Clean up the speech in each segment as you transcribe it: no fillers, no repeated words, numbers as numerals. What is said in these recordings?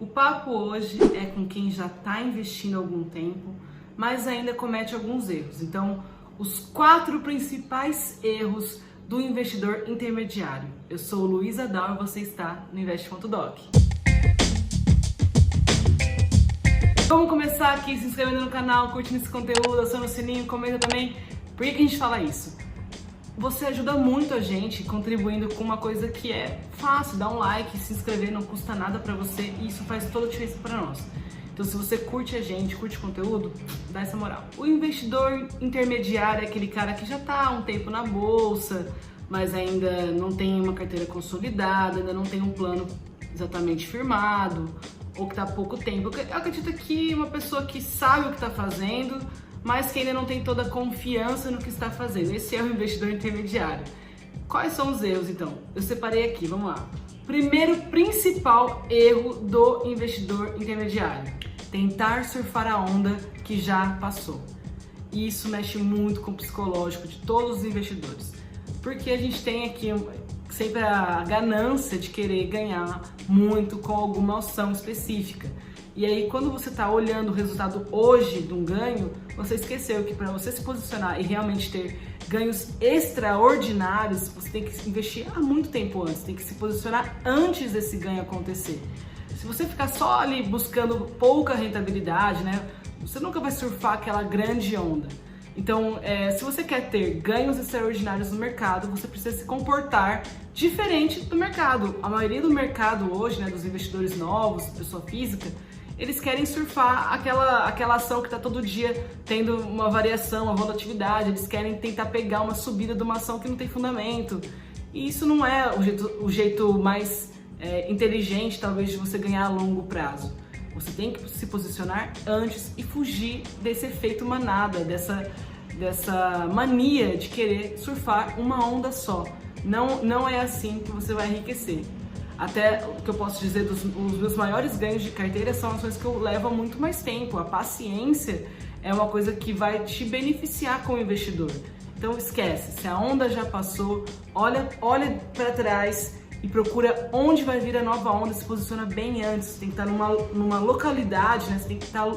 O papo hoje é com quem já está investindo há algum tempo, mas ainda comete alguns erros. Então, os 4 principais erros do investidor intermediário. Eu sou Luísa Dal e você está no Invest.doc. Vamos começar aqui se inscrevendo no canal, curtindo esse conteúdo, acionando o sininho, comenta também. Por que a gente fala isso? Você ajuda muito a gente contribuindo com uma coisa que é fácil, dá um like, se inscrever, não custa nada pra você e isso faz toda a diferença pra nós. Então se você curte a gente, curte o conteúdo, dá essa moral. O investidor intermediário é aquele cara que já tá há um tempo na bolsa, mas ainda não tem uma carteira consolidada, ainda não tem um plano exatamente firmado, ou que tá há pouco tempo. Eu acredito que uma pessoa que sabe o que tá fazendo, mas que ainda não tem toda a confiança no que está fazendo. Esse é o investidor intermediário. Quais são os erros, então? Eu separei aqui, vamos lá. Primeiro principal erro do investidor intermediário: tentar surfar a onda que já passou. E isso mexe muito com o psicológico de todos os investidores. Porque a gente tem aqui sempre a ganância de querer ganhar muito com alguma ação específica. E aí, quando você está olhando o resultado hoje de um ganho, você esqueceu que para você se posicionar e realmente ter ganhos extraordinários, você tem que investir há muito tempo antes, tem que se posicionar antes desse ganho acontecer. Se você ficar só ali buscando pouca rentabilidade, né, você nunca vai surfar aquela grande onda. Então, se você quer ter ganhos extraordinários no mercado, você precisa se comportar diferente do mercado. A maioria do mercado hoje, né, dos investidores novos, pessoa física, eles querem surfar aquela ação que está todo dia tendo uma variação, uma volatilidade. Eles querem tentar pegar uma subida de uma ação que não tem fundamento. E isso não é o jeito mais inteligente, talvez, de você ganhar a longo prazo. Você tem que se posicionar antes e fugir desse efeito manada, dessa mania de querer surfar uma onda só. Não é assim que você vai enriquecer. Até o que eu posso dizer os meus maiores ganhos de carteira são ações que eu levo há muito mais tempo. A paciência é uma coisa que vai te beneficiar como investidor. Então esquece, se a onda já passou, olha para trás e procura onde vai vir a nova onda, se posiciona bem antes. Você tem que estar numa localidade, né? Você tem que estar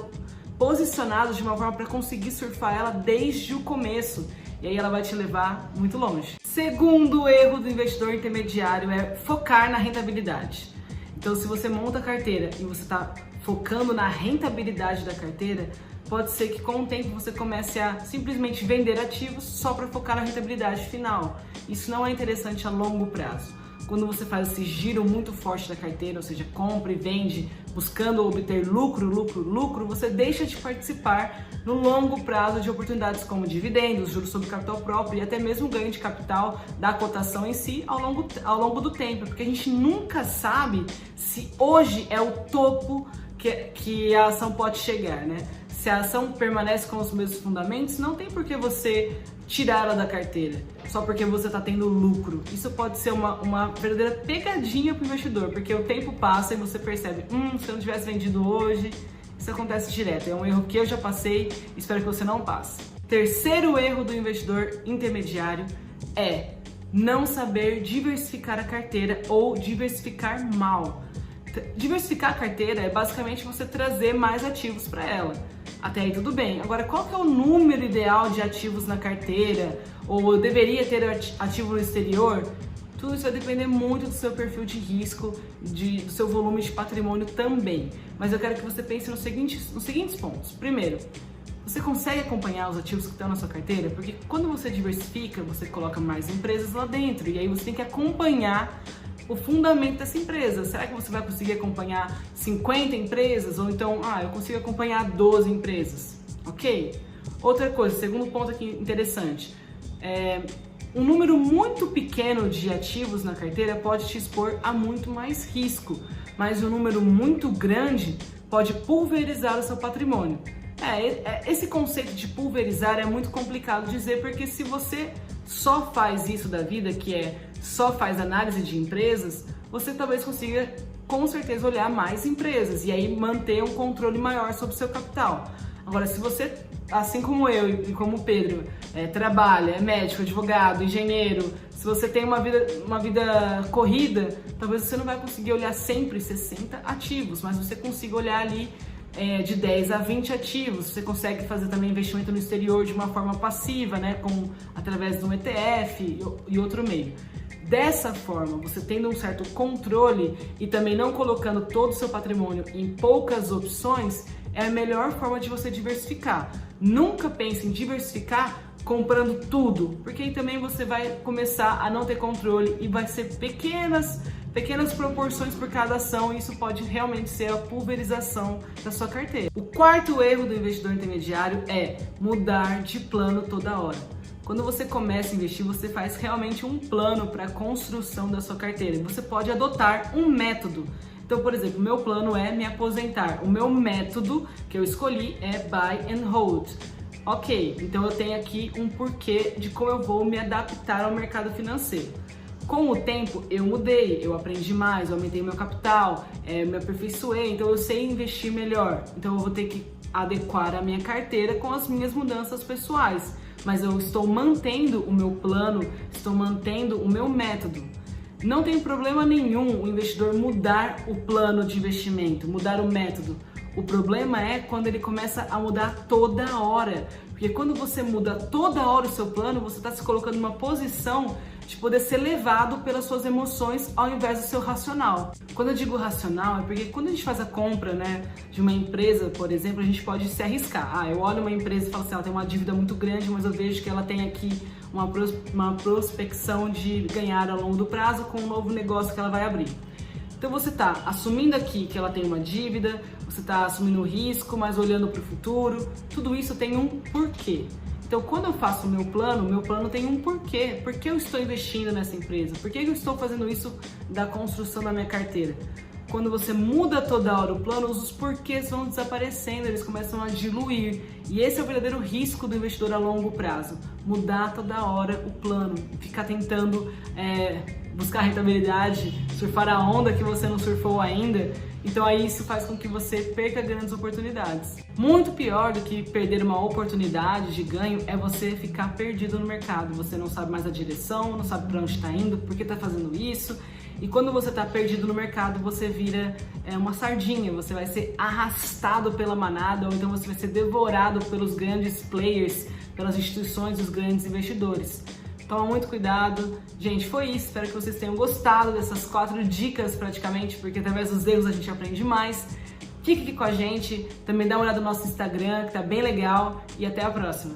posicionado de uma forma para conseguir surfar ela desde o começo. E aí ela vai te levar muito longe. Segundo erro do investidor intermediário é focar na rentabilidade. Então, se você monta a carteira e você está focando na rentabilidade da carteira, pode ser que com o tempo você comece a simplesmente vender ativos só para focar na rentabilidade final. Isso não é interessante a longo prazo. Quando você faz esse giro muito forte da carteira, ou seja, compra e vende, buscando obter lucro, você deixa de participar no longo prazo de oportunidades como dividendos, juros sobre capital próprio e até mesmo ganho de capital da cotação em si ao longo do tempo, porque a gente nunca sabe se hoje é o topo que a ação pode chegar, né? Se a ação permanece com os mesmos fundamentos, não tem por que você tirar ela da carteira, só porque você está tendo lucro. Isso pode ser uma verdadeira pegadinha para o investidor, porque o tempo passa e você percebe, se eu não tivesse vendido hoje, isso acontece direto. É um erro que eu já passei, espero que você não passe. Terceiro erro do investidor intermediário é não saber diversificar a carteira ou diversificar mal. Diversificar a carteira é basicamente você trazer mais ativos para ela. Até aí tudo bem. Agora, qual que é o número ideal de ativos na carteira? Ou eu deveria ter ativo no exterior? Tudo isso vai depender muito do seu perfil de risco, do seu volume de patrimônio também. Mas eu quero que você pense nos seguintes pontos. Primeiro, você consegue acompanhar os ativos que estão na sua carteira? Porque quando você diversifica, você coloca mais empresas lá dentro. E aí você tem que acompanhar o fundamento dessa empresa. Será que você vai conseguir acompanhar 50 empresas? Ou então, eu consigo acompanhar 12 empresas, ok? Outra coisa, segundo ponto aqui interessante, um número muito pequeno de ativos na carteira pode te expor a muito mais risco, mas um número muito grande pode pulverizar o seu patrimônio. Esse conceito de pulverizar é muito complicado de dizer, porque se você só faz isso da vida, que só faz análise de empresas, você talvez consiga com certeza olhar mais empresas e aí manter um controle maior sobre o seu capital. Agora, se você assim como eu e como o Pedro, trabalha, é médico, advogado, engenheiro, se você tem uma vida corrida, talvez você não vai conseguir olhar sempre 60 ativos, mas você consiga olhar ali de 10 a 20 ativos. Você consegue fazer também investimento no exterior de uma forma passiva, né, através de um ETF e outro meio. Dessa forma, você tendo um certo controle e também não colocando todo o seu patrimônio em poucas opções, é a melhor forma de você diversificar. Nunca pense em diversificar comprando tudo, porque aí também você vai começar a não ter controle e vai ser pequenas proporções por cada ação, e isso pode realmente ser a pulverização da sua carteira. O quarto erro do investidor intermediário é mudar de plano toda hora. Quando você começa a investir, você faz realmente um plano para a construção da sua carteira. Você pode adotar um método. Então, por exemplo, o meu plano é me aposentar. O meu método que eu escolhi é Buy and Hold. Ok, então eu tenho aqui um porquê de como eu vou me adaptar ao mercado financeiro. Com o tempo eu mudei, eu aprendi mais, eu aumentei meu capital, me aperfeiçoei, então eu sei investir melhor. Então eu vou ter que adequar a minha carteira com as minhas mudanças pessoais. Mas eu estou mantendo o meu plano, estou mantendo o meu método. Não tem problema nenhum o investidor mudar o plano de investimento, mudar o método. O problema é quando ele começa a mudar toda hora. Porque quando você muda toda hora o seu plano, você está se colocando numa posição de poder ser levado pelas suas emoções ao invés do seu racional. Quando eu digo racional, é porque quando a gente faz a compra, né, de uma empresa, por exemplo, a gente pode se arriscar. Eu olho uma empresa e falo assim, ela tem uma dívida muito grande, mas eu vejo que ela tem aqui uma prospecção de ganhar ao longo do prazo com um novo negócio que ela vai abrir. Então você está assumindo aqui que ela tem uma dívida, você está assumindo o risco, mas olhando para o futuro. Tudo isso tem um porquê. Então quando eu faço o meu plano tem um porquê. Por que eu estou investindo nessa empresa? Por que eu estou fazendo isso da construção da minha carteira? Quando você muda toda hora o plano, os porquês vão desaparecendo, eles começam a diluir. E esse é o verdadeiro risco do investidor a longo prazo. Mudar toda hora o plano, ficar tentando buscar rentabilidade, surfar a onda que você não surfou ainda. Então aí isso faz com que você perca grandes oportunidades. Muito pior do que perder uma oportunidade de ganho é você ficar perdido no mercado. Você não sabe mais a direção, não sabe para onde está indo, por que está fazendo isso. E quando você está perdido no mercado, você vira uma sardinha, você vai ser arrastado pela manada, ou então você vai ser devorado pelos grandes players, pelas instituições, os grandes investidores. Toma muito cuidado. Gente, foi isso. Espero que vocês tenham gostado dessas 4 dicas praticamente, porque através dos erros a gente aprende mais. Fique aqui com a gente, também dá uma olhada no nosso Instagram, que tá bem legal, e até a próxima.